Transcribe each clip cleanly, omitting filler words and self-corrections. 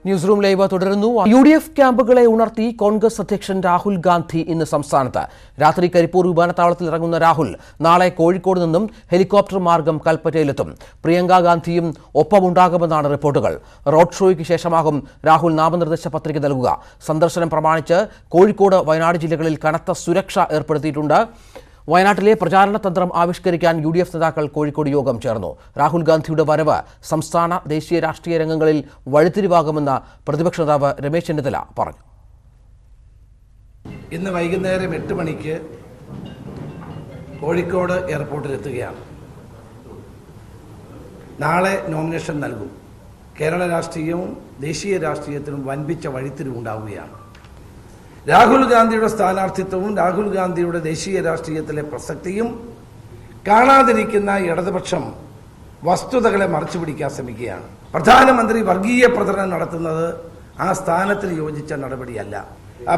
News room live തുടരുന്നു. UDF ക്യാമ്പുകളെ ഉണർത്തി കോൺഗ്രസ് അധ്യക്ഷൻ രാഹുൽ ഗാന്ധി ഇന്ന് സംസ്ഥാനത്ത്. രാത്രി കരിപ്പൂർ വിമാനത്താവളത്തിൽ ഇറങ്ങുന്ന രാഹുൽ നാളെ കോഴിക്കോട് നിന്നും ഹെലികോപ്റ്റർ മാർഗം കൽപ്പറ്റയിലെത്തും. പ്രിയങ്ക ഗാന്ധിയും ഒപ്പമുണ്ടാകുമെന്നാണ് റിപ്പോർട്ടുകൾ. റോഡ് ഷോയ്ക്ക് ശേഷമാകും രാഹുൽ നാമനിർദ്ദേശ പത്രിക നൽകുക. സന്ദർശനം പ്രമാണിച്ച് കോഴിക്കോട്, വയനാട് ജില്ലകളിൽ കനത്ത സുരക്ഷ ഏർപ്പെടുത്തിയിട്ടുണ്ട്. വയനാട്ടിലെ പ്രചാരണ തന്ത്രം ആവിഷ്കരിക്കാൻ UDF നേതാക്കൾ കോഴിക്കോട് യോഗം ചേർന്നു. രാഹുൽ ഗാന്ധിയുടെ വരവ് സംസ്ഥാന ദേശീയ രാഷ്ട്രീയ രംഗങ്ങളിൽ വഴിത്തിരിവാകുമെന്ന് പ്രതിപക്ഷ നേതാവ് രമേശ് ചെന്നിത്തല പറഞ്ഞു. ഇന്ന് വൈകുന്നേരം 8 മണിക്ക് കോഴിക്കോട് എയർപോർട്ടിലെത്തുകയാണ്. നാളെ നോമിനേഷൻ നൽകും. കേരള രാഷ്ട്രീയവും ദേശീയ രാഷ്ട്രീയത്തിനും വൻപിച്ച വഴിത്തിരിവുണ്ടാവുകയാണ്. രാഹുൽ ഗാന്ധിയുടെ സ്ഥാനാർത്ഥിത്വവും രാഹുൽ ഗാന്ധിയുടെ ദേശീയ രാഷ്ട്രീയത്തിലെ പ്രസക്തിയും കാണാതിരിക്കുന്ന ഇടതുപക്ഷം വസ്തുതകളെ മറച്ചുപിടിക്കാൻ ശ്രമിക്കുകയാണ്. പ്രധാനമന്ത്രി വർഗീയ പ്രചരണം നടത്തുന്നത് ആ സ്ഥാനത്തിന് യോജിച്ച നടപടിയല്ല.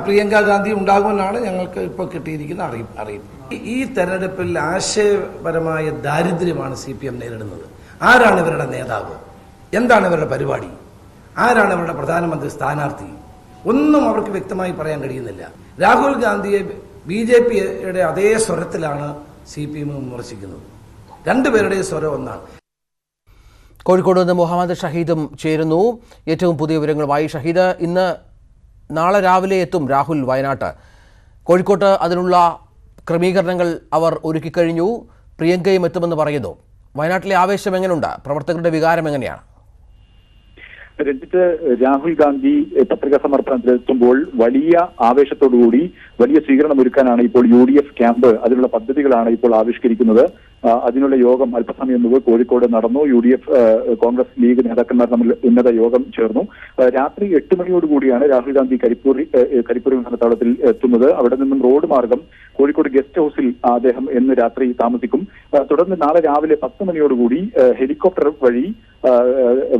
പ്രിയങ്ക ഗാന്ധി ഉണ്ടാകുമെന്നാണ് ഞങ്ങൾക്ക് ഇപ്പോൾ കിട്ടിയിരിക്കുന്ന അറിയിപ്പ്. ഈ തെരഞ്ഞെടുപ്പിൽ ആശയപരമായ ദാരിദ്ര്യമാണ് CPM നേരിടുന്നത്. ആരാണ് ഇവരുടെ നേതാവ്? എന്താണ് ഇവരുടെ പരിപാടി? ആരാണ് ഇവരുടെ പ്രധാനമന്ത്രി സ്ഥാനാർത്ഥി? ഒന്നും അവർക്ക് വ്യക്തമായി പറയാൻ കഴിയുന്നില്ല. രാഹുൽ ഗാന്ധിയെ BJPയുടെ അതേ സ്വരത്തിലാണ് CPM വിമർശിക്കുന്നത്. രണ്ടുപേരുടെയും സ്വരം ഒന്നാണ്. കോഴിക്കോട് നിന്ന് മുഹമ്മദ് ഷഹീദും ചേരുന്നു. ഏറ്റവും പുതിയ വിവരങ്ങളുമായി ഷഹീദ്, നാളെ രാവിലെ എത്തും രാഹുൽ വയനാട്ട്. കോഴിക്കോട്ട് അതിനുള്ള ക്രമീകരണങ്ങൾ അവർ ഒരുക്കിക്കഴിഞ്ഞു. പ്രിയങ്കയും എത്തുമെന്ന് പറയുന്നു. വയനാട്ടിലെ ആവേശം എങ്ങനെയുണ്ട്? പ്രവർത്തകരുടെ വികാരം എങ്ങനെയാണ്? രഞ്ജിത്ത്, രാഹുൽ ഗാന്ധി പത്രികാ സമർപ്പണത്തിലെത്തുമ്പോൾ വലിയ ആവേശത്തോടുകൂടി വലിയ സ്വീകരണം ഒരുക്കാനാണ് ഇപ്പോൾ UDF ക്യാമ്പ്, അതിനുള്ള പദ്ധതികളാണ് ഇപ്പോൾ ആവിഷ്കരിക്കുന്നത്. അതിനുള്ള യോഗം അല്പസമയം മുമ്പ് കോഴിക്കോട് നടന്നു. UDF കോൺഗ്രസ് ലീഗ് നേതാക്കന്മാർ തമ്മിൽ ഉന്നത യോഗം ചേർന്നു. രാത്രി 8 മണിയോടുകൂടിയാണ് രാഹുൽ ഗാന്ധി കരിപ്പൂർ വിമാനത്താവളത്തിൽ എത്തുന്നത്. അവിടെ നിന്നും റോഡ് മാർഗം കോഴിക്കോട് ഗസ്റ്റ് ഹൌസിൽ അദ്ദേഹം ഇന്ന് രാത്രി താമസിക്കും. തുടർന്ന് നാളെ രാവിലെ 10 മണിയോടുകൂടി ഹെലികോപ്റ്റർ വഴി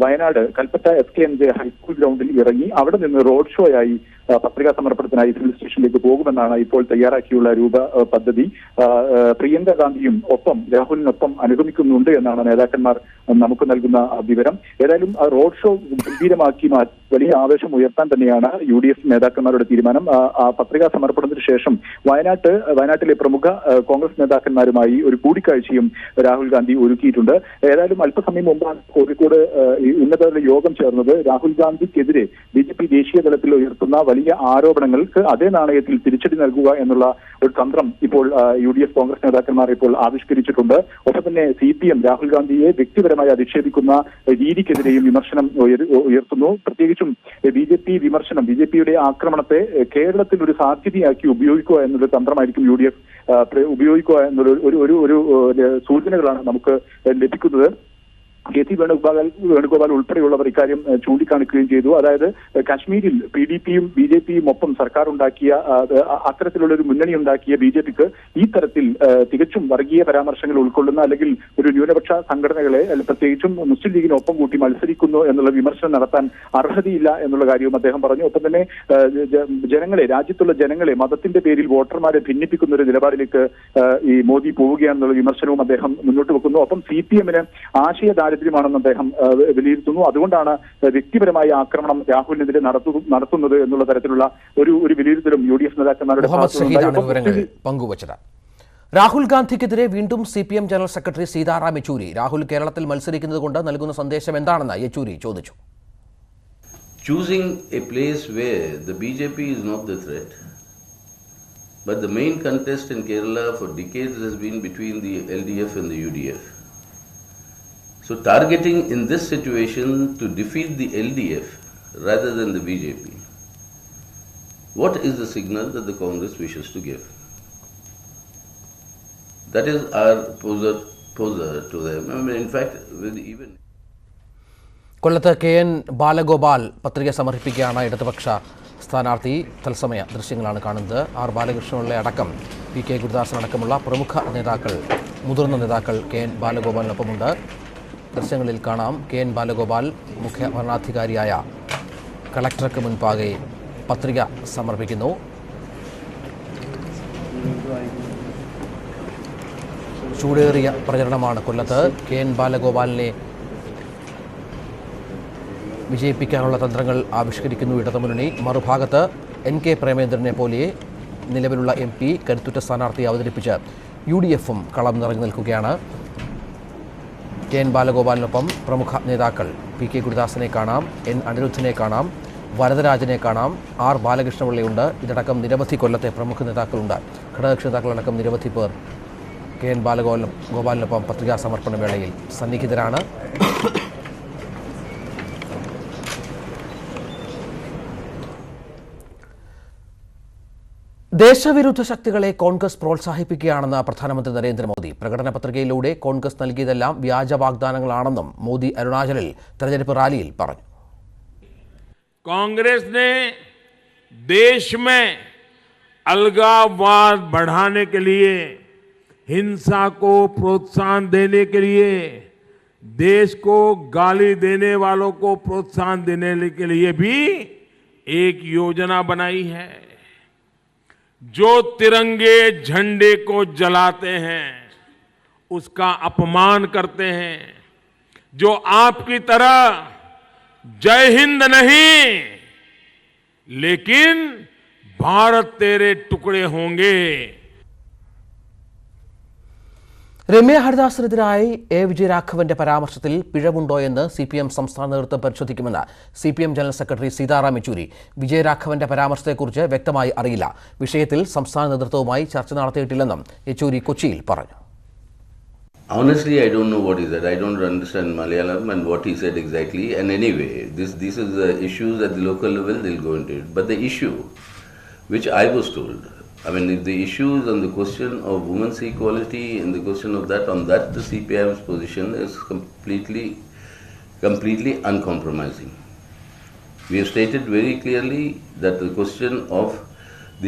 വയനാട് കൽപ്പറ്റ SKNJ ഹൈസ്കൂൾ ഗ്രൗണ്ടിൽ ഇറങ്ങി അവിടെ നിന്ന് റോഡ് ഷോ ആയി പത്രികാ സമർപ്പണത്തിനായി സിവിൽ സ്റ്റേഷനിലേക്ക് പോകുമെന്നാണ് ഇപ്പോൾ തയ്യാറാക്കിയുള്ള പദ്ധതി. പ്രിയങ്ക ഗാന്ധിയും ഒപ്പം രാഹുലിനൊപ്പം അനുഗമിക്കുന്നുണ്ട് എന്നാണ് നേതാക്കന്മാർ നമുക്ക് നൽകുന്ന വിവരം. ഏതായാലും റോഡ് ഷോ ഗംഭീരമാക്കി വലിയ ആവേശം ഉയർത്താൻ തന്നെയാണ് UDF നേതാക്കന്മാരുടെ തീരുമാനം. പത്രികാ സമർപ്പണത്തിന് ശേഷം വയനാട്ടിലെ പ്രമുഖ കോൺഗ്രസ് നേതാക്കന്മാരുമായി ഒരു കൂടിക്കാഴ്ചയും രാഹുൽ ഗാന്ധി ഒരുക്കിയിട്ടുണ്ട്. ഏതായാലും അല്പസമയം മുമ്പാണ് കോഴിക്കോട് ഉന്നതതല യോഗം ചേർന്നത്. രാഹുൽ ഗാന്ധിക്കെതിരെ BJP ദേശീയ തലത്തിൽ ഉയർത്തുന്ന വലിയ ആരോപണങ്ങൾക്ക് അതേ നാണയത്തിൽ തിരിച്ചടി നൽകുക എന്നുള്ള ഒരു തന്ത്രം ഇപ്പോൾ UDF കോൺഗ്രസ് നേതാക്കന്മാർ ഇപ്പോൾ ആവിഷ്കരിച്ചിട്ടുണ്ട്. ഒപ്പം തന്നെ CPM രാഹുൽ ഗാന്ധിയെ വ്യക്തിപരമായി അധിക്ഷേപിക്കുന്ന രീതിക്കെതിരെയും വിമർശനം ഉയർത്തുന്നു. പ്രത്യേകിച്ചും BJPയുടെ ആക്രമണത്തെ കേരളത്തിൽ ഒരു സാധ്യതയാക്കി ഉപയോഗിക്കുക എന്നുള്ള തന്ത്രമായിരിക്കും UDF ഉപയോഗിക്കുക എന്നുള്ള ഒരു സൂചനകളാണ് നമുക്ക് ലഭിക്കുന്നത്. KC വേണുഗോപാൽ ഉൾപ്പെടെയുള്ളവർ ഇക്കാര്യം ചൂണ്ടിക്കാണിക്കുകയും ചെയ്തു. അതായത് കാശ്മീരിൽ PDPയും BJPയും ഒപ്പം സർക്കാർ ഉണ്ടാക്കിയ അത്തരത്തിലുള്ള ഒരു മുന്നണി ഉണ്ടാക്കിയ BJPക്ക് ഈ തരത്തിൽ തികച്ചും വർഗീയ പരാമർശങ്ങൾ ഉൾക്കൊള്ളുന്ന അല്ലെങ്കിൽ ഒരു ന്യൂനപക്ഷ സംഘടനകളെ പ്രത്യേകിച്ചും മുസ്ലിം ലീഗിനൊപ്പം കൂട്ടി മത്സരിക്കുന്നു എന്നുള്ള വിമർശനം നടത്താൻ അർഹതയില്ല എന്നുള്ള കാര്യവും അദ്ദേഹം പറഞ്ഞു. ഒപ്പം തന്നെ രാജ്യത്തുള്ള ജനങ്ങളെ മതത്തിന്റെ പേരിൽ വോട്ടർമാരെ ഭിന്നിപ്പിക്കുന്ന ഒരു നിലപാടിലേക്ക് ഈ മോദി പോവുകയാണെന്നുള്ള വിമർശനവും അദ്ദേഹം മുന്നോട്ട് വെക്കുന്നു. ഒപ്പം CPMന് ആശയ ദാരിദ്ര്യമാണെന്ന് അദ്ദേഹം വിലയിരുത്തുന്നു. അതുകൊണ്ടാണ് വ്യക്തിപരമായ ആക്രമണം രാഹുലിനെതിരെ നടത്തുന്നത് എന്നുള്ള തരത്തിലുള്ള ഒരു വിലയിരുത്തലും UDF നേതാക്കന്മാരുടെ പങ്കുവച്ചത്. രാഹുൽ ഗാന്ധിക്കെതിരെ വീണ്ടും CPM general secretary Sitaram Yechury Rahul കേരളത്തിൽ മത്സരിക്കുന്നത് കൊണ്ട് നൽകുന്ന സന്ദേശം എന്താണെന്ന് യെച്ചൂരി ചോദിച്ചു. Choosing a place where the BJP is not the threat, but the main contest in Kerala for decades has been between the LDF and the UDF. So targeting in this situation to defeat the LDF rather than the BJP, what is the signal that the Congress wishes to give? That is our poser to them. I mean, in fact, even കൊല്ലത്ത് KN Balagopal പത്രിക സമർപ്പിക്കുകയാണ് ഇടതുപക്ഷ സ്ഥാനാർത്ഥി. തത്സമയ ദൃശ്യങ്ങളാണ് കാണുന്നത്. R Balakrishna Pillai അടക്കം PK Gurudasan അടക്കമുള്ള പ്രമുഖ നേതാക്കൾ, മുതിർന്ന നേതാക്കൾ KN ബാലഗോപാലിനൊപ്പമുണ്ട്. ദൃശ്യങ്ങളിൽ കാണാം KN ബാലഗോപാൽ മുഖ്യ ഭരണാധികാരിയായ കളക്ടർക്ക് മുൻപാകെ പത്രിക സമർപ്പിക്കുന്നു. ചൂടേറിയ പ്രചരണമാണ് കൊല്ലത്ത്. KN ബാലഗോപാലിനെ വിജയിപ്പിക്കാനുള്ള തന്ത്രങ്ങൾ ആവിഷ്കരിക്കുന്നു ഇടതുമുന്നണി. മറുഭാഗത്ത് NK പ്രേമേന്ദ്രനെ പോലെ നിലവിലുള്ള MP കരുത്തുറ്റ സ്ഥാനാർത്ഥിയെ അവതരിപ്പിച്ച് UDFും കളം നിറഞ്ഞു നിൽക്കുകയാണ്. KN ബാലഗോപാലിനൊപ്പം പ്രമുഖ നേതാക്കൾ PK ഗുരുദാസനെ കാണാം, N അനിരുദ്ധനെ കാണാം, വരദരാജനെ കാണാം, R ബാലകൃഷ്ണപിള്ളയുണ്ട്. ഇതടക്കം നിരവധി കൊല്ലത്തെ പ്രമുഖ നേതാക്കളുണ്ട്. ഘടകകക്ഷി നേതാക്കളടക്കം നിരവധി പേർ KN ബാലഗോപാലിനൊപ്പം പത്രികാ സമർപ്പണ വേളയിൽ സന്നിഹിതരാണ്. ദേശവിരുദ്ധ ശക്തികളെ കോൺഗ്രസ് പ്രോത്സാഹിപ്പിക്കുകയാണെന്ന് പ്രധാനമന്ത്രി നരേന്ദ്രമോദി. പ്രകടന പത്രികയിലൂടെ കോൺഗ്രസ് നൽകിയതെല്ലാം വ്യാജ വാഗ്ദാനങ്ങളാണെന്നും മോദി അരുണാചലിൽ തെരഞ്ഞെടുപ്പ് റാലിയിൽ പറഞ്ഞു. कांग्रेस ने देश में अलगाववाद बढ़ाने के लिए, हिंसा को प्रोत्साहन देने के लिए, देश को गाली देने वालों को प्रोत्साहन देने के लिए भी एक योजना बनाई है. जो तिरंगे झंडे को जलाते हैं, उसका अपमान करते हैं, जो आपकी तरह जय हिंद नहीं लेकिन भारत तेरे टुकड़े होंगे. രമ്യ ഹരിദാസിനെതിരായി വിജയരാഘവന്റെ പരാമർശത്തിൽ പിഴവുണ്ടോയെന്ന് CPM സംസ്ഥാന നേതൃത്വം പരിശോധിക്കുമെന്ന് CPM general secretary Sitaram Yechury. വിജയരാഘവന്റെ പരാമർശത്തെക്കുറിച്ച് വ്യക്തമായി അറിയില്ല. വിഷയത്തിൽ സംസ്ഥാന നേതൃത്വവുമായി ചർച്ച നടത്തിയിട്ടില്ലെന്നും യെച്ചൂരി കൊച്ചിയിൽ പറഞ്ഞു. Honestly, I don't know what he said. I don't understand Malayalam and what he said exactly. And anyway, this is the issues at the local level, they'll go into it. But the issue, which I was told, I mean, if the issues on the question of women's equality and the question of that, on that the CPIM's position is completely uncompromising. We have stated very clearly that the question of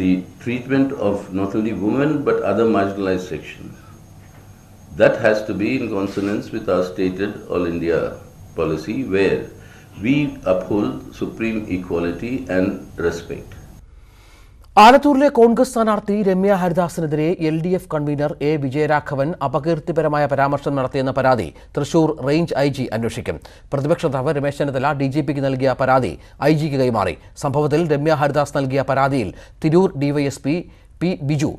the treatment of not only women but other marginalized sections, that has to be in consonance with our stated All India policy where we uphold supreme equality and respect. ആലത്തൂരിലെ Congress സ്ഥാനാർത്ഥി Ramya ഹരിദാസിനെതിരെ LDF convener Vijayaraghavan അപകീർത്തിപരമായ പരാമർശം നടത്തിയെന്ന പരാതി Thrissur range IG അന്വേഷിക്കും. പ്രതിപക്ഷ നേതാവ് രമേശ് ചെന്നിത്തല DGPക്ക് നൽകിയ പരാതി IGക്ക് കൈമാറി. സംഭവത്തിൽ രമ്യ ഹരിദാസ് നൽകിയ പരാതിയിൽ തിരൂർ DYSP P ബിജു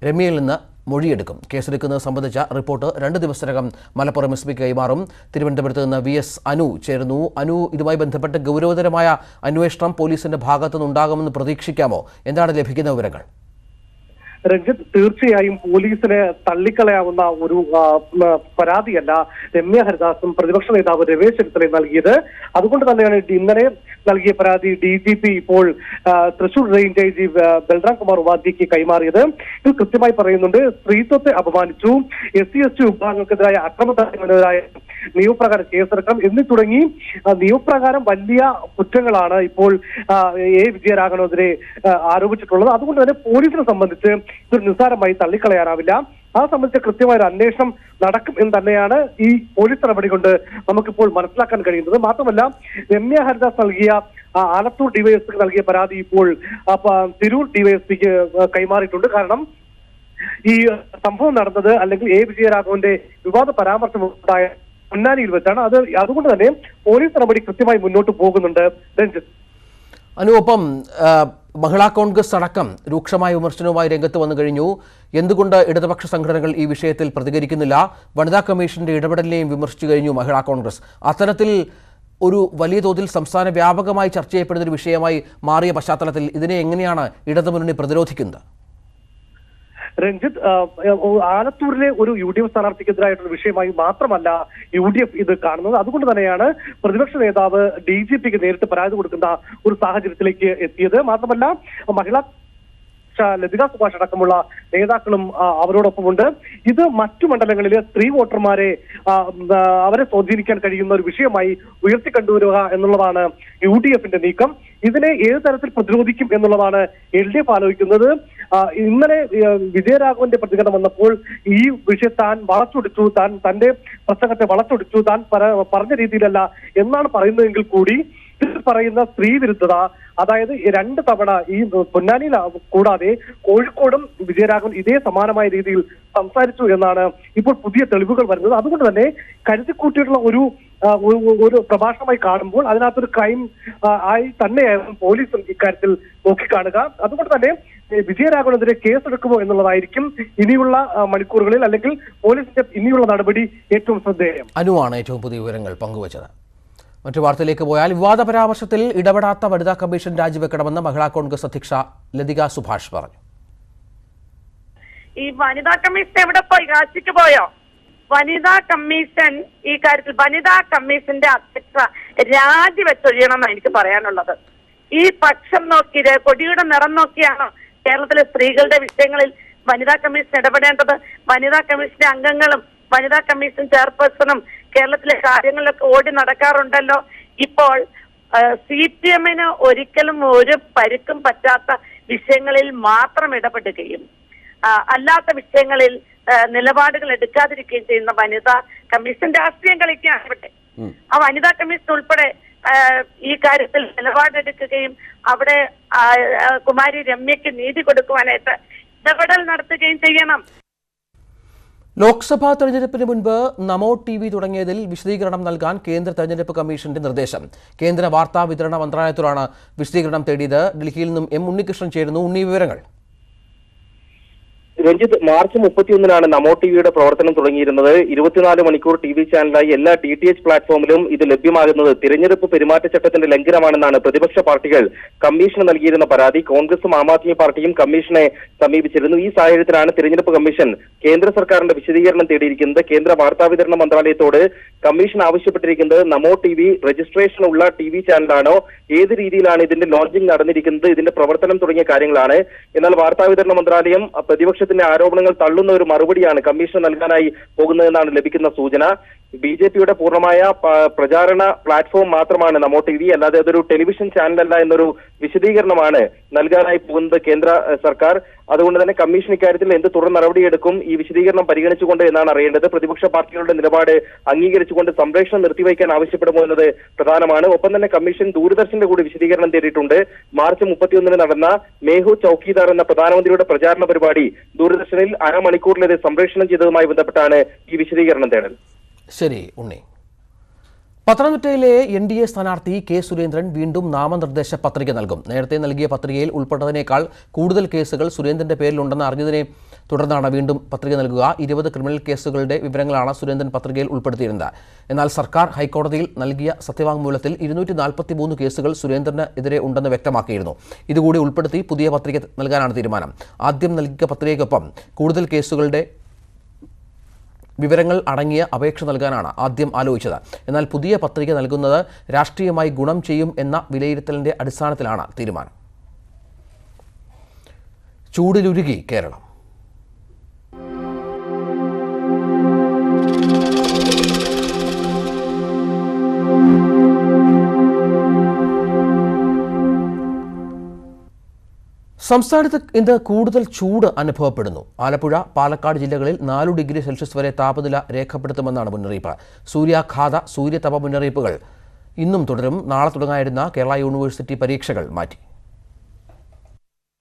രമ്യയിൽ നിന്ന് മൊഴിയെടുക്കും. കേസെടുക്കുന്നത് സംബന്ധിച്ച റിപ്പോർട്ട് 2 ദിവസത്തിനകം മലപ്പുറം SPക്ക് കൈമാറും. തിരുവനന്തപുരത്ത് നിന്ന് VS അനു ചേരുന്നു. അനു, ഇതുമായി ബന്ധപ്പെട്ട് ഗൗരവതരമായ അന്വേഷണം പോലീസിന്റെ ഭാഗത്തുനിന്നുണ്ടാകുമെന്ന് പ്രതീക്ഷിക്കാമോ? എന്താണ് ലഭിക്കുന്ന വിവരങ്ങൾ? രഞ്ജിത്ത്, തീർച്ചയായും പോലീസിന് തള്ളിക്കളയാവുന്ന ഒരു പരാതിയല്ല രമ്യ ഹരിദാസും പ്രതിപക്ഷ നേതാവ് രമേശ് ചെന്നിത്തലയും നൽകിയത്. അതുകൊണ്ട് തന്നെയാണ് ഇന്നലെ നൽകിയ പരാതി DGP ഇപ്പോൾ തൃശൂർ റേഞ്ച് IG ബൽറാം കുമാർ ഉപാധ്യയ്ക്ക് കൈമാറിയത്. ഇത് കൃത്യമായി പറയുന്നുണ്ട്, സ്ത്രീത്വത്തെ അപമാനിച്ചു, SC/ST വിഭാഗങ്ങൾക്കെതിരായ അക്രമത്തിനെതിരായ നിയമപ്രകാരം കേസെടുക്കണം എന്നീ തുടങ്ങി നിയമപ്രകാരം വലിയ കുറ്റങ്ങളാണ് ഇപ്പോൾ വിജയരാഘവനെതിരെ ആരോപിച്ചിട്ടുള്ളത്. അതുകൊണ്ട് തന്നെ പോലീസിനെ സംബന്ധിച്ച് ഇതൊരു നിസ്സാരമായി തള്ളിക്കളയാനാവില്ല. ആ സംബന്ധിച്ച കൃത്യമായ ഒരു അന്വേഷണം നടക്കും എന്ന് തന്നെയാണ് ഈ പോലീസ് നടപടി കൊണ്ട് നമുക്കിപ്പോൾ മനസ്സിലാക്കാൻ കഴിയുന്നത്. മാത്രമല്ല, രമ്യ ഹരിദാസ് നൽകിയ ആലത്തൂർ DYSPക്ക് നൽകിയ പരാതി ഇപ്പോൾ തിരൂർ DYSPക്ക് കൈമാറിയിട്ടുണ്ട്. കാരണം ഈ സംഭവം നടന്നത് അല്ലെങ്കിൽ വിജയരാഘവന്റെ വിവാദ പരാമർശം ഉണ്ടായ പൊന്നാനിയിൽ വെച്ചാണ്. അതുകൊണ്ട് തന്നെ പോലീസ് നടപടി കൃത്യമായി മുന്നോട്ട് പോകുന്നുണ്ട്. രഞ്ജിത്ത്, ഒപ്പം മഹിളാ കോൺഗ്രസ് അടക്കം രൂക്ഷമായ വിമർശനവുമായി രംഗത്ത് വന്നു കഴിഞ്ഞു. എന്തുകൊണ്ട് ഇടതുപക്ഷ സംഘടനകൾ ഈ വിഷയത്തിൽ പ്രതികരിക്കുന്നില്ല? വനിതാ കമ്മീഷന്റെ ഇടപെടലിനെയും വിമർശിച്ചു കഴിഞ്ഞു മഹിളാ കോൺഗ്രസ്. അത്തരത്തിൽ ഒരു വലിയ തോതിൽ സംസ്ഥാന വ്യാപകമായി ചർച്ച ചെയ്യപ്പെടുന്ന ഒരു വിഷയമായി മാറിയ പശ്ചാത്തലത്തിൽ ഇതിനെ എങ്ങനെയാണ് ഇടതുമുന്നണി പ്രതിരോധിക്കുന്നത്? രഞ്ജിത്ത്, ആലത്തൂരിലെ ഒരു UDF സ്ഥാനാർത്ഥിക്കെതിരായിട്ടുള്ള വിഷയമായി മാത്രമല്ല UDF ഇത് കാണുന്നത്. അതുകൊണ്ട് തന്നെയാണ് പ്രതിപക്ഷ നേതാവ് DGPക്ക് നേരിട്ട് പരാതി കൊടുക്കുന്ന ഒരു സാഹചര്യത്തിലേക്ക് എത്തിയത്. മാത്രമല്ല, മഹിളാ ലതിക സുഭാഷ് അടക്കമുള്ള നേതാക്കളും അവരോടൊപ്പമുണ്ട്. ഇത് മറ്റു മണ്ഡലങ്ങളിലെ സ്ത്രീ വോട്ടർമാരെ അവരെ സ്വാധീനിക്കാൻ കഴിയുന്ന ഒരു വിഷയമായി ഉയർത്തിക്കൊണ്ടുവരിക എന്നുള്ളതാണ് UDFന്റെ നീക്കം. ഇതിനെ ഏത് തരത്തിൽ പ്രതിരോധിക്കും എന്നുള്ളതാണ് LDF ആലോചിക്കുന്നത്. ഇന്നലെ വിജയരാഘവന്റെ പ്രതികരണം വന്നപ്പോൾ ഈ വിഷയം താൻ വളച്ചൊടിച്ചു, തന്റെ പ്രസംഗത്തെ വളച്ചൊടിച്ചു, താൻ പറഞ്ഞ രീതിയിലല്ല എന്നാണ് പറയുന്നതെങ്കിൽ കൂടി പറയുന്ന സ്ത്രീ വിരുദ്ധത, അതായത് 2 തവണ ഈ പൊന്നാനിയിൽ കൂടാതെ കോഴിക്കോടും വിജയരാഘവൻ ഇതേ സമാനമായ രീതിയിൽ സംസാരിച്ചു എന്നാണ് ഇപ്പോൾ പുതിയ തെളിവുകൾ വരുന്നത്. അതുകൊണ്ട് തന്നെ കരുതിക്കൂട്ടിയിട്ടുള്ള ഒരു ഒരു പ്രഭാഷണമായി കാണുമ്പോൾ അതിനകത്തൊരു ക്രൈം ആയി തന്നെയായിരുന്നു പോലീസും ഇക്കാര്യത്തിൽ നോക്കിക്കാണുക. അതുകൊണ്ട് തന്നെ വിജയരാഘവനെതിരെ കേസെടുക്കുമോ എന്നുള്ളതായിരിക്കും ഇനിയുള്ള മണിക്കൂറുകളിൽ, അല്ലെങ്കിൽ പോലീസിന്റെ ഇനിയുള്ള നടപടി ഏറ്റവും ശ്രദ്ധേയം. അനുവാണ് ഏറ്റവും പുതിയ വിവരങ്ങൾ പങ്കുവച്ചത്. മറ്റു വാർത്തയിലേക്ക് പോയാൽ വിവാദ പരാമർശത്തിൽ ഇടപെടാത്ത വനിതാ കമ്മീഷൻ രാജിവെക്കണമെന്ന് മഹിളാ കോൺഗ്രസ് അധ്യക്ഷ ലതിക സുഭാഷ് പറഞ്ഞു. ഈ വനിതാ കമ്മീഷൻ എവിടെ പോയി? കാശിക്ക് പോയോ? വനിതാ കമ്മീഷൻ ഈ കാര്യത്തിൽ വനിതാ കമ്മീഷന്റെ അധ്യക്ഷ രാജിവെച്ചൊഴിയണമെന്നാണ് എനിക്ക് പറയാനുള്ളത്. ഈ പക്ഷം നോക്കി, കൊടിയുടെ നിറം നോക്കിയാണ് കേരളത്തിലെ സ്ത്രീകളുടെ വിഷയങ്ങളിൽ വനിതാ കമ്മീഷൻ ഇടപെടേണ്ടത്. വനിതാ കമ്മീഷന്റെ അംഗങ്ങളും വനിതാ കമ്മീഷൻ ചെയർപേഴ്സണും കേരളത്തിലെ കാര്യങ്ങളിലൊക്കെ ഓടി നടക്കാറുണ്ടല്ലോ. ഇപ്പോൾ CPM-ന് ഒരിക്കലും ഒരു പരിക്കും പറ്റാത്ത വിഷയങ്ങളിൽ മാത്രം ഇടപെടുകയും അല്ലാത്ത വിഷയങ്ങളിൽ നിലപാടുകൾ എടുക്കാതിരിക്കുകയും ചെയ്യുന്ന വനിതാ കമ്മീഷൻ രാഷ്ട്രീയം കളിക്കുകയാണ് ഇവിടെ. ആ വനിതാ കമ്മീഷൻ ഉൾപ്പെടെ ഈ കാര്യത്തിൽ നിലപാടെടുക്കുകയും അവിടെ കുമാരി രമ്യയ്ക്ക് നീതി കൊടുക്കുവാനായിട്ട് ഇടപെടൽ നടത്തുകയും ചെയ്യണം. ലോക്സഭാ തെരഞ്ഞെടുപ്പിന് മുൻപ് നമോ TV തുടങ്ങിയതിൽ വിശദീകരണം നൽകാൻ കേന്ദ്ര തെരഞ്ഞെടുപ്പ് കമ്മീഷന്റെ നിർദ്ദേശം. കേന്ദ്ര വാർത്താ വിതരണ മന്ത്രാലയത്തോടാണ് വിശദീകരണം തേടിയത്. ഡൽഹിയിൽ നിന്നും M. ഉണ്ണികൃഷ്ണൻ ചേരുന്നു. ഉണ്ണി, വിവരങ്ങൾ. രഞ്ജിത്ത്, മാർച്ച് 31-നാണ് നമോ ടിവിയുടെ പ്രവർത്തനം തുടങ്ങിയിരുന്നത്. 24 മണിക്കൂർ TV ചാനലായി എല്ലാ DTH പ്ലാറ്റ്ഫോമിലും ഇത് ലഭ്യമാകുന്നത് തിരഞ്ഞെടുപ്പ് പെരുമാറ്റച്ചട്ടത്തിന്റെ ലംഘനമാണെന്നാണ് പ്രതിപക്ഷ പാർട്ടികൾ കമ്മീഷന് നൽകിയിരുന്ന പരാതി. കോൺഗ്രസും ആം ആദ്മി പാർട്ടിയും കമ്മീഷനെ സമീപിച്ചിരുന്നു. ഈ സാഹചര്യത്തിലാണ് തിരഞ്ഞെടുപ്പ് കമ്മീഷൻ കേന്ദ്ര സർക്കാരിന്റെ വിശദീകരണം തേടിയിരിക്കുന്നത്. കേന്ദ്ര വാർത്താവിതരണ മന്ത്രാലയത്തോട് കമ്മീഷൻ ആവശ്യപ്പെട്ടിരിക്കുന്നത് നമോ TV രജിസ്ട്രേഷൻ ഉള്ള TV ചാനലാണോ, ഏത് രീതിയിലാണ് ഇതിന്റെ ലോഞ്ചിങ് നടന്നിരിക്കുന്നത്, ഇതിന്റെ പ്രവർത്തനം തുടങ്ങിയ കാര്യങ്ങളാണ്. എന്നാൽ വാർത്താവിതരണ മന്ത്രാലയം പ്രതിപക്ഷത്തിന്റെ ആരോപണങ്ങൾ തള്ളുന്ന ഒരു മറുപടിയാണ് കമ്മീഷൻ നൽകാനായി പോകുന്നതെന്നാണ് ലഭിക്കുന്ന സൂചന. BJPയുടെ പൂർണ്ണമായ പ്രചാരണ പ്ലാറ്റ്ഫോം മാത്രമാണ് നമോ TV, അല്ലാതെ അതൊരു ടെലിവിഷൻ ചാനലല്ല എന്നൊരു വിശദീകരണമാണ് നൽകാനായി പോകുന്നത് കേന്ദ്ര സർക്കാർ. അതുകൊണ്ട് തന്നെ കമ്മീഷൻ ഇക്കാര്യത്തിൽ എന്ത് തുടർ നടപടിയെടുക്കും ഈ വിശദീകരണം പരിഗണിച്ചുകൊണ്ട് എന്നാണ് അറിയേണ്ടത്. പ്രതിപക്ഷ പാർട്ടികളുടെ നിലപാട് അംഗീകരിച്ചുകൊണ്ട് സംപ്രേഷണം നിർത്തിവയ്ക്കാൻ ആവശ്യപ്പെടുമോ എന്നത് പ്രധാനമാണ്. ഒപ്പം തന്നെ കമ്മീഷൻ ദൂരദർശന്റെ കൂടി വിശദീകരണം തേടിയിട്ടുണ്ട്. മാർച്ച് 31-ന് നടന്ന മേഹു ചൌക്കീദാർ എന്ന പ്രധാനമന്ത്രിയുടെ പ്രചാരണ പരിപാടി ദൂരദർശനിൽ അരമണിക്കൂറിലേറെ സംപ്രേഷണം ചെയ്തതുമായി ബന്ധപ്പെട്ടാണ് ഈ വിശദീകരണം തേടൽ. ശരി ഉണ്ണി. പത്തനംതിട്ടയിലെ NDA സ്ഥാനാർത്ഥി K. സുരേന്ദ്രൻ വീണ്ടും നാമനിർദ്ദേശ പത്രിക നൽകും. നേരത്തെ നൽകിയ പത്രികയിൽ ഉൾപ്പെട്ടതിനേക്കാൾ കൂടുതൽ കേസുകൾ സുരേന്ദ്രന്റെ പേരിലുണ്ടെന്ന് അറിഞ്ഞതിനെ തുടർന്നാണ് വീണ്ടും പത്രിക നൽകുക. 20 ക്രിമിനൽ കേസുകളുടെ വിവരങ്ങളാണ് സുരേന്ദ്രൻ പത്രികയിൽ ഉൾപ്പെടുത്തിയിരുന്നത്. എന്നാൽ സർക്കാർ ഹൈക്കോടതിയിൽ നൽകിയ സത്യവാങ്മൂലത്തിൽ 243 കേസുകൾ സുരേന്ദ്രന് എതിരെ ഉണ്ടെന്ന് വ്യക്തമാക്കിയിരുന്നു. ഇതുകൂടി ഉൾപ്പെടുത്തി പുതിയ പത്രിക നൽകാനാണ് തീരുമാനം. ആദ്യം നൽകിയ പത്രികയ്ക്കൊപ്പം കൂടുതൽ കേസുകളുടെ വിവരങ്ങൾ അടങ്ങിയ അപേക്ഷ നൽകാനാണ് ആദ്യം ആലോചിച്ചത്. എന്നാൽ പുതിയ പത്രിക നൽകുന്നത് രാഷ്ട്രീയമായി ഗുണം ചെയ്യും എന്ന വിലയിരുത്തലിന്റെ അടിസ്ഥാനത്തിലാണ് തീരുമാനം. ചൂടിലുരുകി കേരളം. സംസ്ഥാനത്ത് ഇന്ന് കൂടുതൽ ചൂട് അനുഭവപ്പെടുന്നു. ആലപ്പുഴ, പാലക്കാട് ജില്ലകളിൽ 4 ഡിഗ്രി സെൽഷ്യസ് വരെ താപനില രേഖപ്പെടുത്തുമെന്നാണ് മുന്നറിയിപ്പ്. സൂര്യാഘാത, സൂര്യതപ മുന്നറിയിപ്പുകൾ ഇന്നും തുടരും. നാളെ തുടങ്ങാനിരുന്ന കേരള യൂണിവേഴ്സിറ്റി പരീക്ഷകൾ മാറ്റി.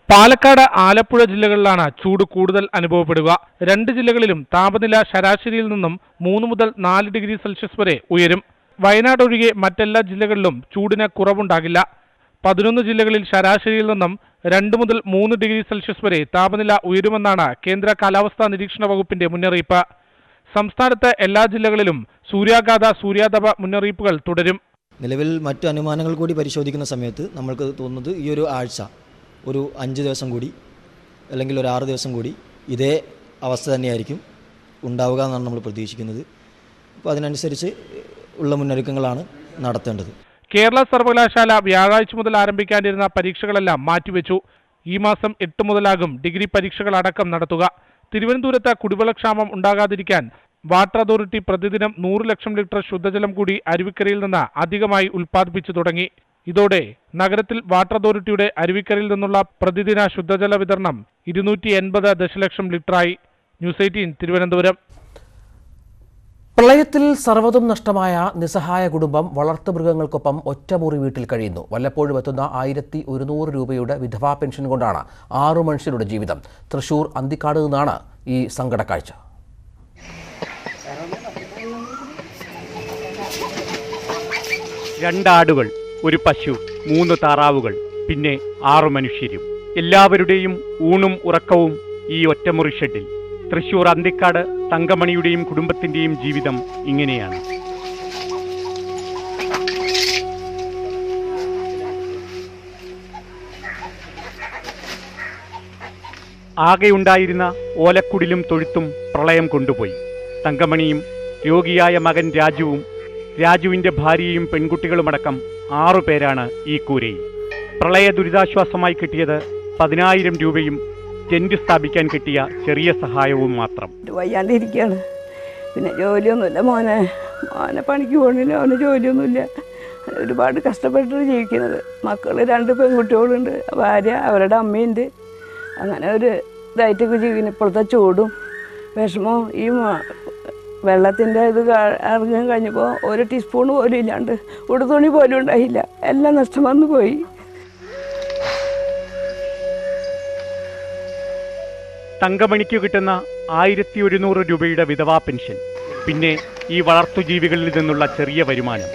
പാലക്കാട്, ആലപ്പുഴ ജില്ലകളിലാണ് ചൂട് കൂടുതൽ അനുഭവപ്പെടുക. 2 ജില്ലകളിലും താപനില ശരാശരിയിൽ നിന്നും 3 മുതൽ 4 ഡിഗ്രി സെൽഷ്യസ് വരെ ഉയരും. വയനാട് ഒഴികെ മറ്റെല്ലാ ജില്ലകളിലും ചൂടിന് കുറവുണ്ടാകില്ല. 11 ജില്ലകളിൽ ശരാശരിയിൽ നിന്നും 2 മുതൽ 3 ഡിഗ്രി സെൽഷ്യസ് വരെ താപനില ഉയരുമെന്നാണ് കേന്ദ്ര കാലാവസ്ഥാ നിരീക്ഷണ വകുപ്പിന്റെ മുന്നറിയിപ്പ്. സംസ്ഥാനത്ത് എല്ലാ ജില്ലകളിലും സൂര്യാഘാത, സൂര്യാതപ മുന്നറിയിപ്പുകൾ തുടരും. നിലവിൽ മറ്റു അനുമാനങ്ങൾ കൂടി പരിശോധിക്കുന്ന സമയത്ത് നമ്മൾക്ക് തോന്നുന്നത് ഈ ഒരു ആഴ്ച ഒരു 5 ദിവസം കൂടി അല്ലെങ്കിൽ ഒരു 6 ദിവസം കൂടി ഇതേ അവസ്ഥ തന്നെയായിരിക്കും ഉണ്ടാവുക എന്നാണ് നമ്മൾ പ്രതീക്ഷിക്കുന്നത്. അപ്പോൾ അതിനനുസരിച്ച് ഉള്ള മുന്നൊരുക്കങ്ങളാണ് നടത്തേണ്ടത്. കേരള സർവകലാശാല വ്യാഴാഴ്ച മുതൽ ആരംഭിക്കാനിരുന്ന പരീക്ഷകളെല്ലാം മാറ്റിവെച്ചു. ഈ മാസം 8 മുതലാകും ഡിഗ്രി പരീക്ഷകളടക്കം നടത്തുക. തിരുവനന്തപുരത്ത് കുടിവെള്ളക്ഷാമം ഉണ്ടാകാതിരിക്കാൻ വാട്ടർ അതോറിറ്റി പ്രതിദിനം 100 ലക്ഷം ലിറ്റർ ശുദ്ധജലം കൂടി അരുവിക്കരയിൽ നിന്ന് അധികമായി ഉൽപ്പാദിപ്പിച്ചു തുടങ്ങി. ഇതോടെ നഗരത്തിൽ വാട്ടർ അതോറിറ്റിയുടെ അരുവിക്കരയിൽ നിന്നുള്ള പ്രതിദിന ശുദ്ധജല വിതരണം 280 ദശലക്ഷം ലിറ്ററായി. ന്യൂസ് 18 തിരുവനന്തപുരം. പ്രളയത്തിൽ സർവ്വതും നഷ്ടമായ നിസ്സഹായ കുടുംബം വളർത്തുമൃഗങ്ങൾക്കൊപ്പം ഒറ്റമുറി വീട്ടിൽ കഴിയുന്നു. വല്ലപ്പോഴും എത്തുന്ന 1100 രൂപയുടെ വിധവാ പെൻഷൻ കൊണ്ടാണ് 6 മനുഷ്യരുടെ ജീവിതം. തൃശൂർ അന്തിക്കാട് നിന്നാണ് ഈ സങ്കടക്കാഴ്ച. 2 ആടുകൾ, 1 പശു, 3 താറാവുകൾ, പിന്നെ 6 മനുഷ്യരും. എല്ലാവരുടെയും ഊണും ഉറക്കവും ഈ ഒറ്റമുറി ഷെഡിൽ. തൃശൂർ അന്തിക്കാട് തങ്കമണിയുടെയും കുടുംബത്തിന്റെയും ജീവിതം ഇങ്ങനെയാണ്. ആകെയുണ്ടായിരുന്ന ഓലക്കുടിലും തൊഴുത്തും പ്രളയം കൊണ്ടുപോയി. തങ്കമണിയും രോഗിയായ മകൻ രാജുവും രാജുവിൻ്റെ ഭാര്യയും പെൺകുട്ടികളുമടക്കം 6 പേരാണ് ഈ കൂരയിൽ. പ്രളയ ദുരിതാശ്വാസമായി കിട്ടിയത് 10,000 രൂപയും ടെന്റ് സ്ഥാപിക്കാൻ കിട്ടിയ ചെറിയ സഹായവും മാത്രം. വയ്യാണ്ടിരിക്കുകയാണ്. പിന്നെ ജോലിയൊന്നുമില്ല. മോനെ പണിക്ക് പോകണില്ല. അവന് ജോലിയൊന്നുമില്ല. ഒരുപാട് കഷ്ടപ്പെട്ടിട്ട് ജീവിക്കുന്നത്. മക്കൾ 2 പെൺകുട്ടികളുണ്ട്, ഭാര്യ, അവരുടെ അമ്മയുണ്ട്. അങ്ങനെ ഒരു ഇതായിട്ടൊക്കെ ജീവിക്കുന്നു. ഇപ്പോഴത്തെ ചൂടും വിഷമവും ഈ വെള്ളത്തിൻ്റെ ഇത് ഇറങ്ങാൻ കഴിഞ്ഞപ്പോൾ 1 ടീസ്പൂൺ പോലും ഇല്ലാണ്ട് ഉടുതുണി പോലും ഉണ്ടായില്ല. എല്ലാം നഷ്ടം വന്നു പോയി. തങ്കമണിക്ക് കിട്ടുന്ന 1100 രൂപയുടെ വിധവാ പെൻഷൻ, പിന്നെ ഈ വളർത്തുജീവികളിൽ നിന്നുള്ള ചെറിയ വരുമാനം,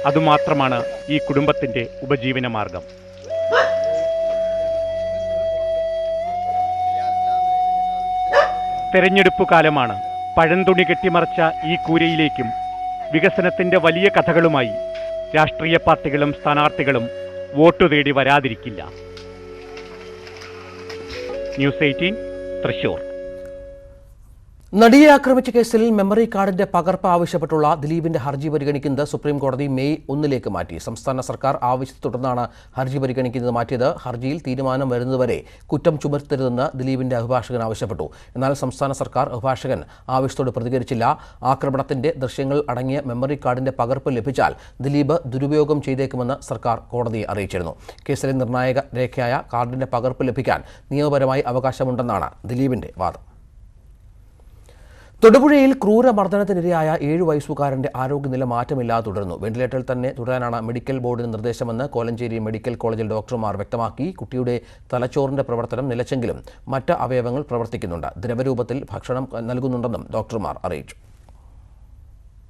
അതുമാത്രമാണ് ഈ കുടുംബത്തിൻ്റെ ഉപജീവന മാർഗം. തെരഞ്ഞെടുപ്പ് കാലമാണ്. പഴന്തുണി കെട്ടിമറച്ച ഈ കൂരയിലേക്കും വികസനത്തിൻ്റെ വലിയ കഥകളുമായി രാഷ്ട്രീയ പാർട്ടികളും സ്ഥാനാർത്ഥികളും വോട്ടു തേടി വരാതിരിക്കില്ല. ന്യൂസ് 18 തൃശൂർ. നടിയെ ആക്രമിച്ച കേസിൽ മെമ്മറി കാർഡിന്റെ പകർപ്പ് ആവശ്യപ്പെട്ടുള്ള ദിലീപിന്റെ ഹർജി പരിഗണിക്കുന്നത് സുപ്രീം കോടതി മെയ് 1 മാറ്റി. സംസ്ഥാന സർക്കാർ ആവശ്യത്തെ തുടർന്നാണ് ഹർജി പരിഗണിക്കുന്നത് മാറ്റിയത്. ഹർജിയിൽ തീരുമാനം വരുന്നതുവരെ കുറ്റം ചുമത്തരുതെന്ന് ദിലീപിന്റെ അഭിഭാഷകൻ ആവശ്യപ്പെട്ടു. എന്നാൽ സംസ്ഥാന സർക്കാർ അഭിഭാഷകൻ ആവശ്യത്തോട് പ്രതികരിച്ചില്ല. ആക്രമണത്തിന്റെ ദൃശ്യങ്ങൾ അടങ്ങിയ മെമ്മറി കാർഡിന്റെ പകർപ്പ് ലഭിച്ചാൽ ദിലീപ് ദുരുപയോഗം ചെയ്തേക്കുമെന്ന് സർക്കാർ കോടതിയെ അറിയിച്ചിരുന്നു. കേസിലെ നിർണായക രേഖയായ കാർഡിന്റെ പകർപ്പ് ലഭിക്കാൻ നിയമപരമായി അവകാശമുണ്ടെന്നാണ് ദിലീപിന്റെ വാദം. തൊടുപുഴയിൽ ക്രൂരമർദ്ദനത്തിനിരയായ 7 വയസ്സുകാരന്റെ ആരോഗ്യനില മാറ്റമില്ലാതെ തുടരുന്നു. വെന്റിലേറ്ററിൽ തന്നെ തുടരാനാണ് മെഡിക്കൽ ബോർഡിന് നിർദ്ദേശമെന്ന് കോലഞ്ചേരി മെഡിക്കൽ കോളേജിൽ ഡോക്ടർമാർ വ്യക്തമാക്കി. കുട്ടിയുടെ തലച്ചോറിന്റെ പ്രവർത്തനം നിലച്ചെങ്കിലും മറ്റ് അവയവങ്ങൾ പ്രവർത്തിക്കുന്നുണ്ട്. ദ്രവരൂപത്തിൽ ഭക്ഷണം നൽകുന്നുണ്ടെന്നും ഡോക്ടർമാർ അറിയിച്ചു.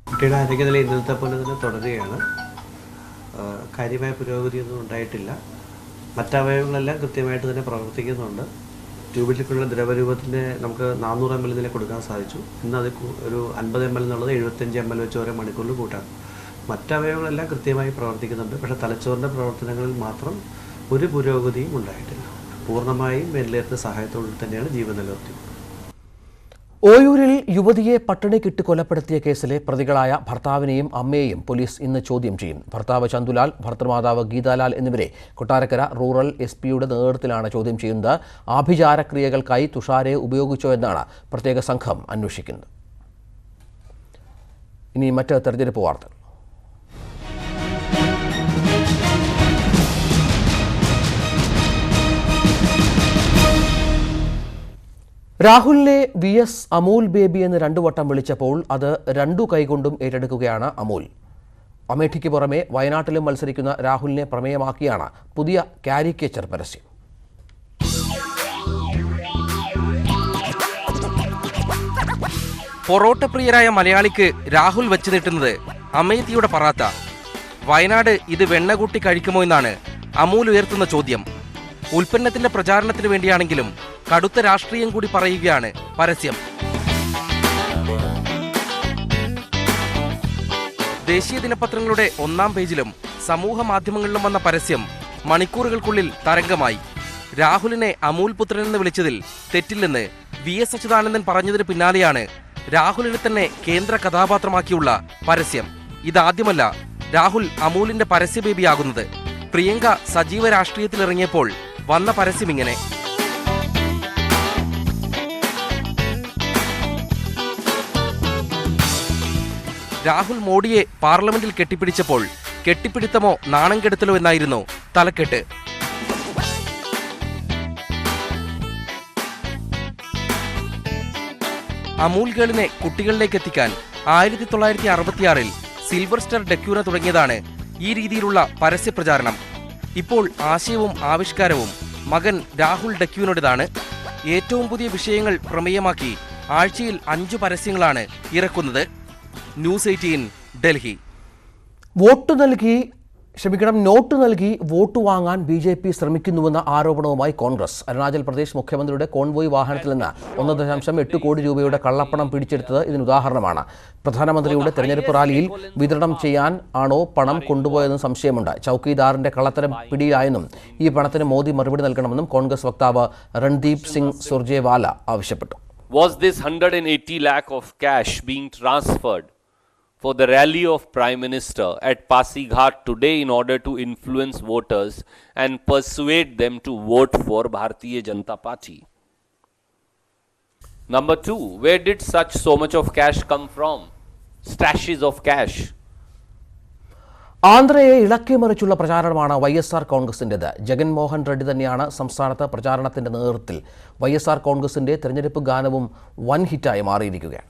കുട്ടിയുടെ ആരോഗ്യനില ഇന്നത്തെ പോലെ തന്നെ തുടരുകയാണ്. കാര്യമായ പുരോഗതിയൊന്നും ഉണ്ടായിട്ടില്ല. മറ്റവയവങ്ങളെല്ലാം കൃത്യമായിട്ട് തന്നെ പ്രവർത്തിക്കുന്നുണ്ട്. ട്യൂബിലേക്കുള്ള ദ്രവരൂപത്തിന് നമുക്ക് 400 ml ഇതിനെ കൊടുക്കാൻ സാധിച്ചു. ഇന്ന് അത് ഒരു 50 ml എന്നുള്ളത് 75 ml വെച്ച് ഓരോ മണിക്കൂറിൽ കൂട്ടാം. മറ്റവയവങ്ങളെല്ലാം കൃത്യമായി പ്രവർത്തിക്കുന്നുണ്ട്. പക്ഷേ തലച്ചോറിൻ്റെ പ്രവർത്തനങ്ങളിൽ മാത്രം ഒരു പുരോഗതിയും ഉണ്ടായിട്ടില്ല. പൂർണ്ണമായും വെന്റിലേറ്റർ സഹായത്തോടെ തന്നെയാണ് ജീവൻ നിലനിർത്തിയത്. ഓയൂരിൽ യുവതിയെ പട്ടിണിക്കിട്ട് കൊലപ്പെടുത്തിയ കേസിലെ പ്രതികളായ ഭർത്താവിനെയും അമ്മയെയും പോലീസ് ഇന്ന് ചോദ്യം ചെയ്യും. ഭർത്താവ് ചന്തുലാൽ, ഭർത്തൃമാതാവ് ഗീതാലാൽ എന്നിവരെ കൊട്ടാരക്കര റൂറൽ SP-യുടെ നേതൃത്വത്തിലാണ് ചോദ്യം ചെയ്യുന്നത്. ആഭിചാരക്രിയകൾക്കായി തുഷാരയെ ഉപയോഗിച്ചോ എന്നാണ് പ്രത്യേക സംഘം അന്വേഷിക്കുന്നത്. ഇനി മറ്റ് തെരഞ്ഞെടുപ്പ് വാർത്തകൾ. രാഹുലിനെ VS അമൂൽ ബേബി എന്ന് 2 വട്ടം വിളിച്ചപ്പോൾ അത് 2 കൈകൊണ്ടും ഏറ്റെടുക്കുകയാണ് അമൂൽ. അമേഠിക്ക് പുറമെ വയനാട്ടിലും മത്സരിക്കുന്ന രാഹുലിനെ പ്രമേയമാക്കിയാണ് പുതിയ കാരിക്കേച്ചർ പരസ്യം. പൊറോട്ടപ്രിയരായ മലയാളിക്ക് രാഹുൽ വെച്ച് നീട്ടുന്നത് അമേത്തിയുടെ പറാത്ത. വയനാട് ഇത് വെണ്ണ കൂട്ടി കഴിക്കുമോ എന്നാണ് അമൂൽ ഉയർത്തുന്ന ചോദ്യം. ഉൽപ്പന്നത്തിന്റെ പ്രചാരണത്തിന് വേണ്ടിയാണെങ്കിലും കടുത്ത രാഷ്ട്രീയം കൂടി പറയുകയാണ് പരസ്യം. ദേശീയ ദിനപത്രങ്ങളുടെ 1-ാം പേജിലും സമൂഹ മാധ്യമങ്ങളിലും വന്ന പരസ്യം മണിക്കൂറുകൾക്കുള്ളിൽ തരംഗമായി. രാഹുലിനെ അമൂൽ പുത്രൻ എന്ന് വിളിച്ചതിൽ തെറ്റില്ലെന്ന് VS അച്യുതാനന്ദൻ പറഞ്ഞതിന് പിന്നാലെയാണ് രാഹുലിനെ തന്നെ കേന്ദ്ര കഥാപാത്രമാക്കിയുള്ള പരസ്യം. ഇതാദ്യമല്ല രാഹുൽ അമൂലിന്റെ പരസ്യ ബേബിയാകുന്നത്. പ്രിയങ്ക സജീവ രാഷ്ട്രീയത്തിലിറങ്ങിയപ്പോൾ വന്ന പരസ്യം ഇങ്ങനെ. രാഹുൽ മോഡിയെ പാർലമെന്റിൽ കെട്ടിപ്പിടിച്ചപ്പോൾ കെട്ടിപ്പിടുത്തമോ നാണം കെടുത്തലോ എന്നായിരുന്നു തലക്കെട്ട്. അമൂൽ ഗേളിനെ കുട്ടികളിലേക്ക് എത്തിക്കാൻ 1966-ൽ സിൽവർ സ്റ്റാർ ഡെക്യൂന തുടങ്ങിയതാണ് ഈ രീതിയിലുള്ള പരസ്യപ്രചാരണം. ഇപ്പോൾ ആശയവും ആവിഷ്കാരവും മകൻ രാഹുൽ ഡെക്യൂനോടേതാണ്. ഏറ്റവും പുതിയ വിഷയങ്ങൾ പ്രമേയമാക്കി ആഴ്ചയിൽ 5 പരസ്യങ്ങളാണ് ഇറക്കുന്നത്. ന്യൂസ് 18 ഡൽഹി. വോട്ട് നൽകി ക്ഷമിക്കണം, നോട്ട് നൽകി വോട്ട് വാങ്ങാൻ BJP ശ്രമിക്കുന്നുവെന്ന ആരോപണവുമായി കോൺഗ്രസ്. അരുണാചൽ പ്രദേശ് മുഖ്യമന്ത്രിയുടെ കോൺവോയ് വാഹനത്തിൽ നിന്ന് 1.8 കോടി രൂപയുടെ കള്ളപ്പണം പിടിച്ചെടുത്തത് ഇതിനുദാഹരണമാണ്. പ്രധാനമന്ത്രിയുടെ തെരഞ്ഞെടുപ്പ് റാലിയിൽ വിതരണം ചെയ്യാൻ ആണോ പണം കൊണ്ടുപോയതെന്ന് സംശയമുണ്ട്. ചൌക്കിദാറിന്റെ കള്ളത്തരം പിടിയിലായെന്നും ഈ പണത്തിന് മോദി മറുപടി നൽകണമെന്നും കോൺഗ്രസ് വക്താവ് രൺദീപ് സിംഗ് സുർജേവാല ആവശ്യപ്പെട്ടു. Was this 180 lakh of cash being transferred for the rally of Prime Minister at Pasighat today in order to influence voters and persuade them to vote for Bharatiya Janata Party? Number 2, where did so much of cash come from? Stashes of cash. ആന്ധ്രയെ ഇളക്കിമറിച്ചുള്ള പ്രചാരണമാണ് YSR കോൺഗ്രസിൻ്റെത്. Jaganmohan Reddy തന്നെയാണ് സംസ്ഥാനത്ത് പ്രചാരണത്തിന്റെ നേതൃത്വത്തിൽ. YSR കോൺഗ്രസിന്റെ തെരഞ്ഞെടുപ്പ് ഗാനവും വൻ ഹിറ്റായി മാറിയിരിക്കുകയാണ്.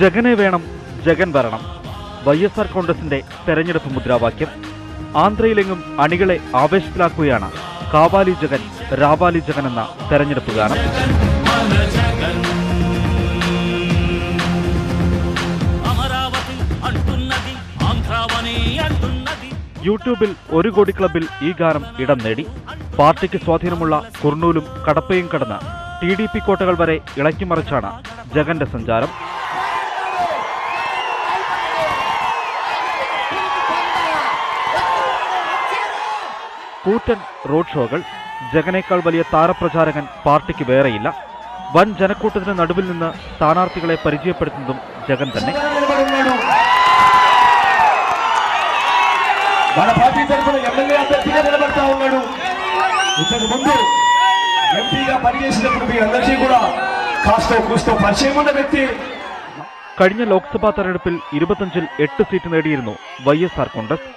ജഗനെ വേണം, ജഗൻ വരണം. YSR കോൺഗ്രസിന്റെ തെരഞ്ഞെടുപ്പ് മുദ്രാവാക്യം. ആന്ധ്രയിലെങ്ങും അണികളെ ആവേശത്തിലാക്കുകയാണ് കാവാലി ജഗൻ, രാവാലി ജഗൻ എന്ന തെരഞ്ഞെടുപ്പ് ഗാനം. യൂട്യൂബിൽ 1 കോടി ക്ലബിൽ ഈ ഗാനം ഇടം നേടി. പാർട്ടിക്ക് സ്വാധീനമുള്ള കുർണൂലും കടപ്പയും കടന്ന് TDP കോട്ടകൾ വരെ ഇളക്കിമറിച്ചാണ് ജഗന്റെ സഞ്ചാരം. കൂറ്റൻ റോഡ് ഷോകൾ. ജഗനേക്കാൾ വലിയ താരപ്രചാരകൻ പാർട്ടിക്ക് വേറെയില്ല. വൻ ജനക്കൂട്ടത്തിന് നടുവിൽ നിന്ന് സ്ഥാനാർത്ഥികളെ പരിചയപ്പെടുത്തുന്നതും ജഗൻ തന്നെ. കഴിഞ്ഞ ലോക്സഭാ തെരഞ്ഞെടുപ്പിൽ 25-ൽ 8 സീറ്റ് നേടിയിരുന്നു YSR കോൺഗ്രസ്.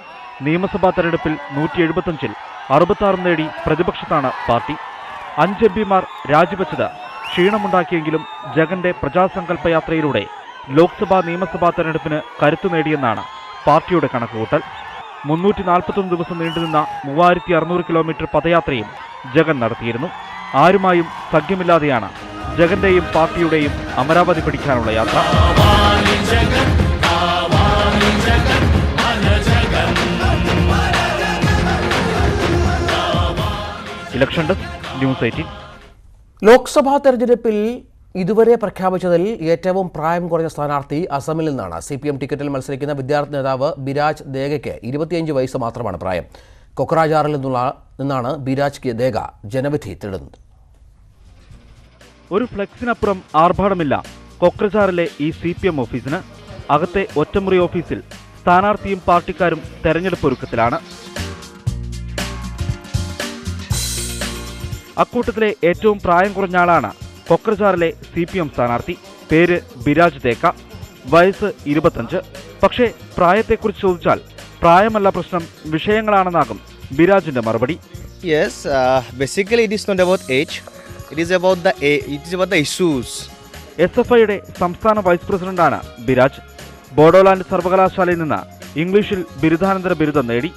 നിയമസഭാ തെരഞ്ഞെടുപ്പിൽ 175-ൽ 66 നേടി പ്രതിപക്ഷത്താണ് പാർട്ടി. 5 MPമാർ രാജിവെച്ചത് ക്ഷീണമുണ്ടാക്കിയെങ്കിലും ജഗന്റെ പ്രജാസങ്കല്പ യാത്രയിലൂടെ ലോക്സഭാ നിയമസഭാ തെരഞ്ഞെടുപ്പിന് കരുത്തു നേടിയെന്നാണ് പാർട്ടിയുടെ കണക്കുകൂട്ടൽ. 341 ദിവസം നീണ്ടുനിന്ന 3600 കിലോമീറ്റർ പദയാത്രയും ജഗൻ നടത്തിയിരുന്നു. ആരുമായും സഖ്യമില്ലാതെയാണ് ജഗന്റെയും പാർട്ടിയുടെയും അമരാവതി പിടിക്കാനുള്ള യാത്ര. Election desk, news 18. ലോക്സഭാ തെരഞ്ഞെടുപ്പിൽ ഇതുവരെ പ്രഖ്യാപിച്ചതിൽ ഏറ്റവും പ്രായം കുറഞ്ഞ സ്ഥാനാർത്ഥി അസമിൽ നിന്നാണ്. CPM ടിക്കറ്റിൽ മത്സരിക്കുന്ന വിദ്യാർത്ഥി നേതാവ് ബിരാജ് ദേഗയ്ക്ക് 25 വയസ്സ് മാത്രമാണ് പ്രായം. കൊക്രാജാറിൽ നിന്നാണ് ബിരാജ് ദേഗ ജനവിധി തേടുന്നത്. ഒരു ഫ്ലെക്സിനപ്പുറം ആർഭാടമില്ല കൊക്രജാറിലെ ഈ CPM ഓഫീസിന്. അകത്തെ ഒറ്റമുറി ഓഫീസിൽ സ്ഥാനാർത്ഥിയും പാർട്ടിക്കാരും തെരഞ്ഞെടുപ്പ് ഒരുക്കത്തിലാണ്. അക്കൂട്ടത്തിലെ ഏറ്റവും പ്രായം കുറഞ്ഞ ആളാണ് കൊക്രജാറിലെ CPM സ്ഥാനാർത്ഥി. പേര് ബിരാജ് ദേക്ക. വയസ്സ് 25. പക്ഷേ പ്രായത്തെക്കുറിച്ച് ചോദിച്ചാൽ പ്രായമല്ല പ്രശ്നം, വിഷയങ്ങളാണെന്നാകും ബിരാജിന്റെ മറുപടി. Yes, basically it is not about age. It is about the issues. SFIയുടെ സംസ്ഥാന വൈസ് പ്രസിഡന്റാണ് ബിരാജ്. ബോഡോലാൻഡ് സർവകലാശാലയിൽ നിന്ന് ഇംഗ്ലീഷിൽ ബിരുദാനന്തര ബിരുദം നേടി.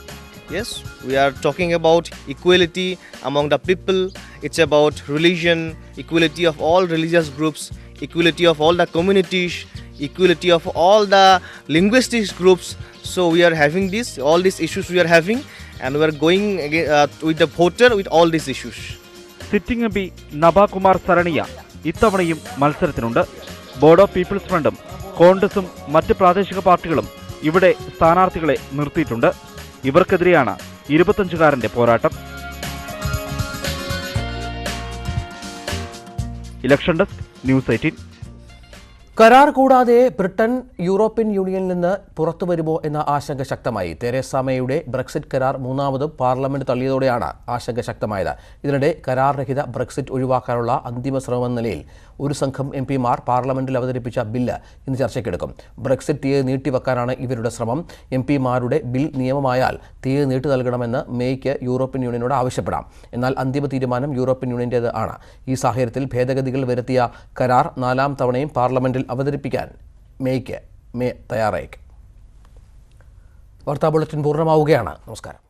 Yes, we are talking about equality among the people. It's about religion, equality of all religious groups, equality of all the communities, equality of all the linguistic groups. So we are having all these issues we are having, and we are going with the voter with all these issues. Sitting MP നബാകുമാർ സരണിയ ഇത്തവണയും മത്സരത്തിനുണ്ട്. Bodo people's ഫ്രണ്ടും കോൺഗ്രസും മറ്റ് പ്രാദേശിക പാർട്ടികളും ഇവിടെ സ്ഥാനാർത്ഥികളെ നിർത്തിയിട്ടുണ്ട്. ഇവർക്കെതിരെയാണ് 25-കാരന്റെ പോരാട്ടം. Election desk, news 18. കരാർ കൂടാതെ ബ്രിട്ടൻ യൂറോപ്യൻ യൂണിയനിൽ നിന്ന് പുറത്തുവരുമോ എന്ന ആശങ്ക ശക്തമായി. തെരേസ മേയുടെ ബ്രെക്സിറ്റ് കരാർ മൂന്നാമതും പാർലമെന്റ് തള്ളിയതോടെയാണ് ആശങ്ക ശക്തമായത്. ഇതിനിടെ കരാർ രഹിത ബ്രെക്സിറ്റ് ഒഴിവാക്കാനുള്ള അന്തിമ ശ്രമമെന്ന നിലയിൽ ഒരു സംഘം MPമാർ പാർലമെന്റിൽ അവതരിപ്പിച്ച ബില്ല് ഇന്ന് ചർച്ചയ്ക്കെടുക്കും. ബ്രെക്സിറ്റ് തീയതി നീട്ടിവെക്കാനാണ് ഇവരുടെ ശ്രമം. MPമാരുടെ ബിൽ നിയമമായാൽ തീയതി നീട്ടി നൽകണമെന്ന് മേയ്ക്ക് യൂറോപ്യൻ യൂണിയനോട് ആവശ്യപ്പെടാം. എന്നാൽ അന്തിമ തീരുമാനം യൂറോപ്യൻ യൂണിയന്റേത് ആണ്. ഈ സാഹചര്യത്തിൽ ഭേദഗതികൾ വരുത്തിയ കരാർ 4ാം തവണയും പാർലമെന്റിൽ അവതരിപ്പിക്കാൻ മേ തയ്യാറായേക്കും. വാർത്താ ബുള്ളറ്റിൻ പൂർണ്ണമാവുകയാണ്. നമസ്കാരം.